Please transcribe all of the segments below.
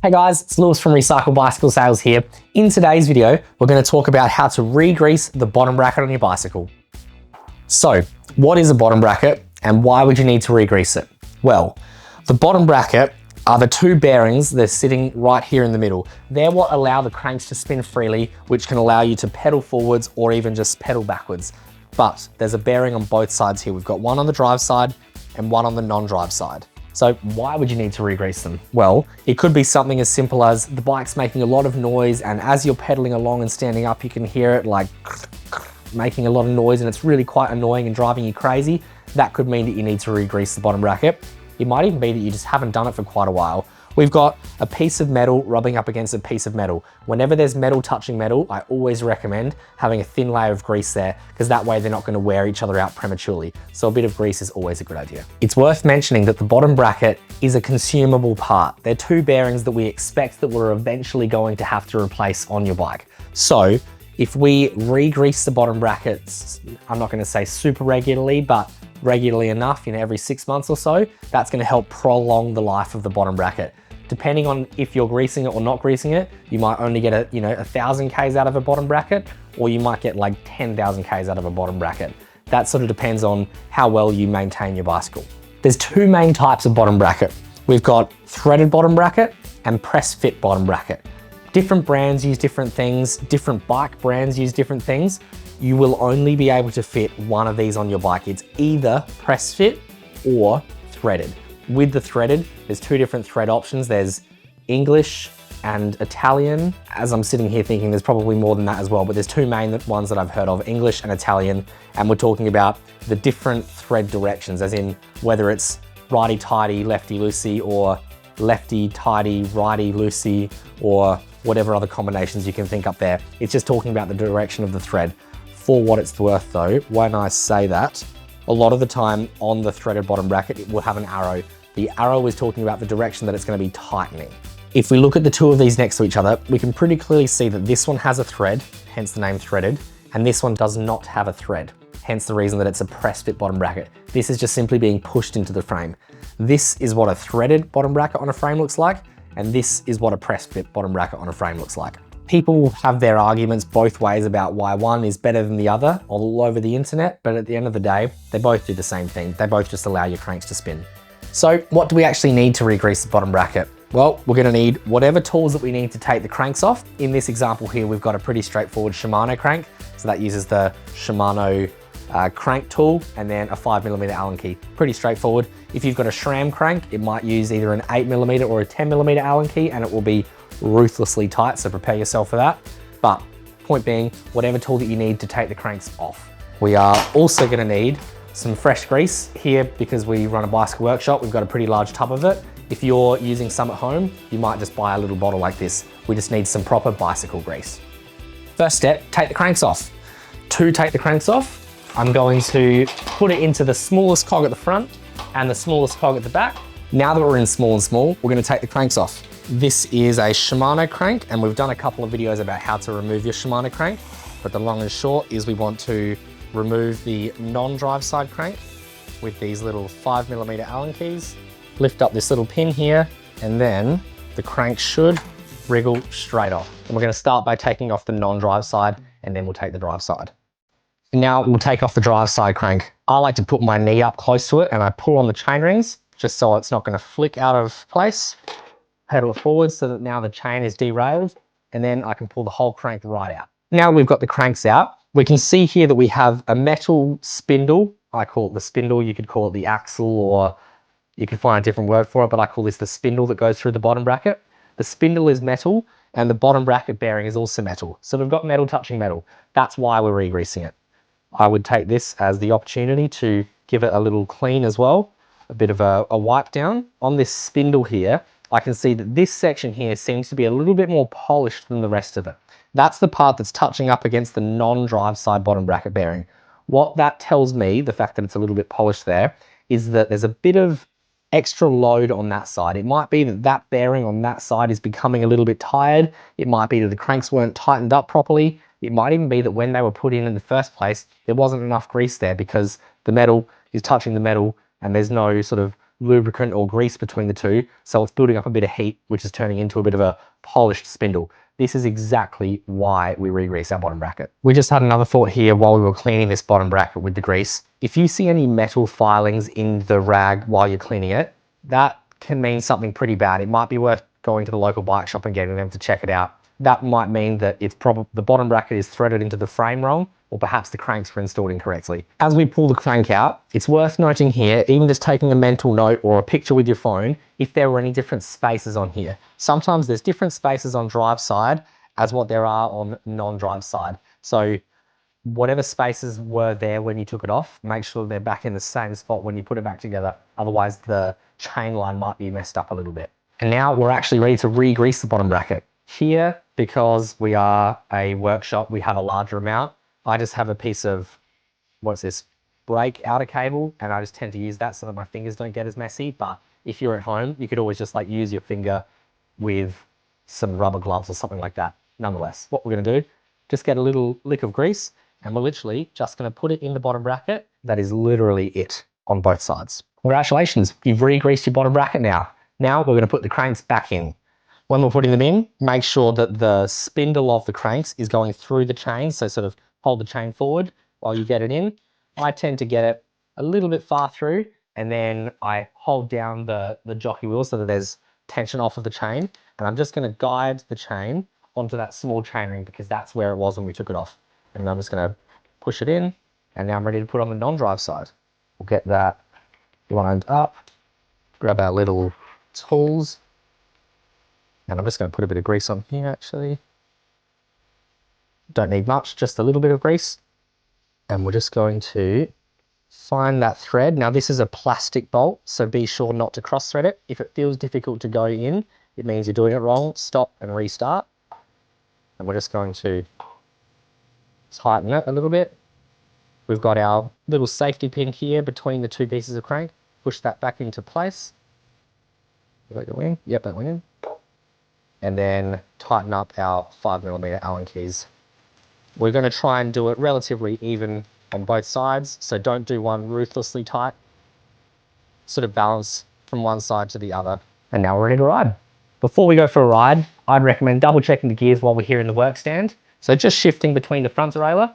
Hey guys, it's Lewis from Recycle Bicycle Sales here. In today's video, we're going to talk about how to re-grease the bottom bracket on your bicycle. So, what is a bottom bracket and why would you need to re-grease it? Well, the bottom bracket are the two bearings that are sitting right here in the middle. They're what allow the cranks to spin freely, which can allow you to pedal forwards or even just pedal backwards. But there's a bearing on both sides here. We've got one on the drive side and one on the non-drive side. So why would you need to re-grease them? Well, it could be something as simple as the bike's making a lot of noise, and as you're pedaling along and standing up, you can hear it like making a lot of noise and it's really quite annoying and driving you crazy. That could mean that you need to re-grease the bottom bracket. It might even be that you just haven't done it for quite a while. We've got a piece of metal rubbing up against a piece of metal. Whenever there's metal touching metal, I always recommend having a thin layer of grease there, because that way they're not going to wear each other out prematurely. So a bit of grease is always a good idea. It's worth mentioning that the bottom bracket is a consumable part. They're two bearings that we expect that we're eventually going to have to replace on your bike. So if we re-grease the bottom brackets, I'm not going to say super regularly, but regularly enough, every 6 months or so, that's going to help prolong the life of the bottom bracket. Depending on if you're greasing it or not greasing it, you might only get 1,000 Ks out of a bottom bracket, or you might get like 10,000 Ks out of a bottom bracket. That sort of depends on how well you maintain your bicycle. There's two main types of bottom bracket. We've got threaded bottom bracket and press fit bottom bracket. Different brands use different things, different bike brands use different things. You will only be able to fit one of these on your bike. It's either press fit or threaded. With the threaded, there's two different thread options. There's English and Italian. As I'm sitting here thinking there's probably more than that as well, but there's two main ones that I've heard of, English and Italian. And we're talking about the different thread directions, as in whether it's righty-tighty, lefty-loosey, or lefty-tighty, righty-loosey, or whatever other combinations you can think up there. It's just talking about the direction of the thread. For what it's worth though, when I say that, a lot of the time on the threaded bottom bracket, it will have an arrow. The arrow is talking about the direction that it's going to be tightening. If we look at the two of these next to each other, we can pretty clearly see that this one has a thread, hence the name threaded, and this one does not have a thread, hence the reason that it's a press fit bottom bracket. This is just simply being pushed into the frame. This is what a threaded bottom bracket on a frame looks like, and this is what a press fit bottom bracket on a frame looks like. People have their arguments both ways about why one is better than the other all over the internet, but at the end of the day, they both do the same thing. They both just allow your cranks to spin. So what do we actually need to re-grease the bottom bracket? Well, we're gonna need whatever tools that we need to take the cranks off. In this example here, we've got a pretty straightforward Shimano crank. So that uses the Shimano crank tool and then a 5mm Allen key. Pretty straightforward. If you've got a SRAM crank, it might use either an 8mm or a 10mm Allen key, and it will be ruthlessly tight, so prepare yourself for that. But point being, whatever tool that you need to take the cranks off. We are also going to need some fresh grease here because we run a bicycle workshop. We've got a pretty large tub of it. If you're using some at home, you might just buy a little bottle like this. We just need some proper bicycle grease. First step, take the cranks off. To take the cranks off, I'm going to put it into the smallest cog at the front and the smallest cog at the back. Now that we're in small and small, we're going to take the cranks off. This is a Shimano crank, and we've done a couple of videos about how to remove your Shimano crank, but the long and short is we want to remove the non-drive side crank with these little 5mm Allen keys, lift up this little pin here, and then the crank should wriggle straight off. And we're going to start by taking off the non-drive side, and then we'll take the drive side. Now we'll take off the drive side crank. I like to put my knee up close to it and I pull on the chain rings just so it's not going to flick out of place. Pedal it forward so that now the chain is derailed, and then I can pull the whole crank right out. Now we've got the cranks out, we can see here that we have a metal spindle. I call it the spindle, you could call it the axle, or you could find a different word for it, but I call this the spindle that goes through the bottom bracket. The spindle is metal and the bottom bracket bearing is also metal. So we've got metal touching metal. That's why we're re-greasing it. I would take this as the opportunity to give it a little clean as well, a bit of a wipe down. On this spindle here, I can see that this section here seems to be a little bit more polished than the rest of it. That's the part that's touching up against the non-drive side bottom bracket bearing. What that tells me, the fact that it's a little bit polished there, is that there's a bit of extra load on that side. It might be that that bearing on that side is becoming a little bit tired. It might be that the cranks weren't tightened up properly. It might even be that when they were put in the first place, there wasn't enough grease there because the metal is touching the metal and there's no sort of lubricant or grease between the two, so it's building up a bit of heat, which is turning into a bit of a polished spindle. This is exactly why we regrease our bottom bracket. We just had another thought here while we were cleaning this bottom bracket with the grease. If you see any metal filings in the rag while you're cleaning it, that can mean something pretty bad. It might be worth going to the local bike shop and getting them to check it out. That might mean that it's probably the bottom bracket is threaded into the frame wrong, or perhaps the cranks were installed incorrectly. As we pull the crank out, it's worth noting here, even just taking a mental note or a picture with your phone, if there were any different spaces on here. Sometimes there's different spaces on drive side as what there are on non-drive side. So whatever spaces were there when you took it off, make sure they're back in the same spot when you put it back together. Otherwise the chain line might be messed up a little bit. And now we're actually ready to re-grease the bottom bracket. Here, because we are a workshop, we have a larger amount. I just have a piece of, what's this, brake outer cable, and I just tend to use that so that my fingers don't get as messy. But if you're at home, you could always just like use your finger with some rubber gloves or something like that. Nonetheless, what we're going to do, just get a little lick of grease, and we're literally just going to put it in the bottom bracket. That is literally it on both sides. Congratulations, you've re-greased your bottom bracket now. Now we're going to put the cranks back in. When we're putting them in, make sure that the spindle of the cranks is going through the chain, so sort of hold the chain forward while you get it in. I tend to get it a little bit far through, and then I hold down the jockey wheel so that there's tension off of the chain, and I'm just going to guide the chain onto that small chain ring because that's where it was when we took it off. And I'm just going to push it in, and now I'm ready to put on the non-drive side. We'll get that lined up, grab our little tools, and I'm just going to put a bit of grease on here actually. Don't need much, just a little bit of grease. And we're just going to find that thread. Now this is a plastic bolt, so be sure not to cross thread it. If it feels difficult to go in, it means you're doing it wrong. Stop and restart. And we're just going to tighten it a little bit. We've got our little safety pin here between the two pieces of crank. Push that back into place. Let it go in. Yep, that went in. And then tighten up our 5mm Allen keys. We're going to try and do it relatively even on both sides, so don't do one ruthlessly tight. Sort of balance from one side to the other. And now we're ready to ride. Before we go for a ride, I'd recommend double checking the gears while we're here in the work stand. So just shifting between the front derailleur,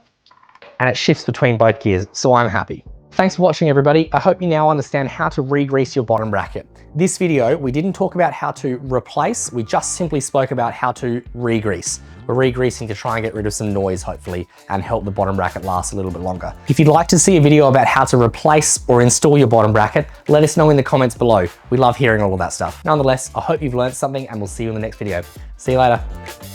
and it shifts between both gears, so I'm happy. Thanks for watching everybody. I hope you now understand how to re-grease your bottom bracket. This video, we didn't talk about how to replace, we just simply spoke about how to re-grease. We're re-greasing to try and get rid of some noise, hopefully, and help the bottom bracket last a little bit longer. If you'd like to see a video about how to replace or install your bottom bracket, let us know in the comments below. We love hearing all of that stuff. Nonetheless, I hope you've learned something and we'll see you in the next video. See you later.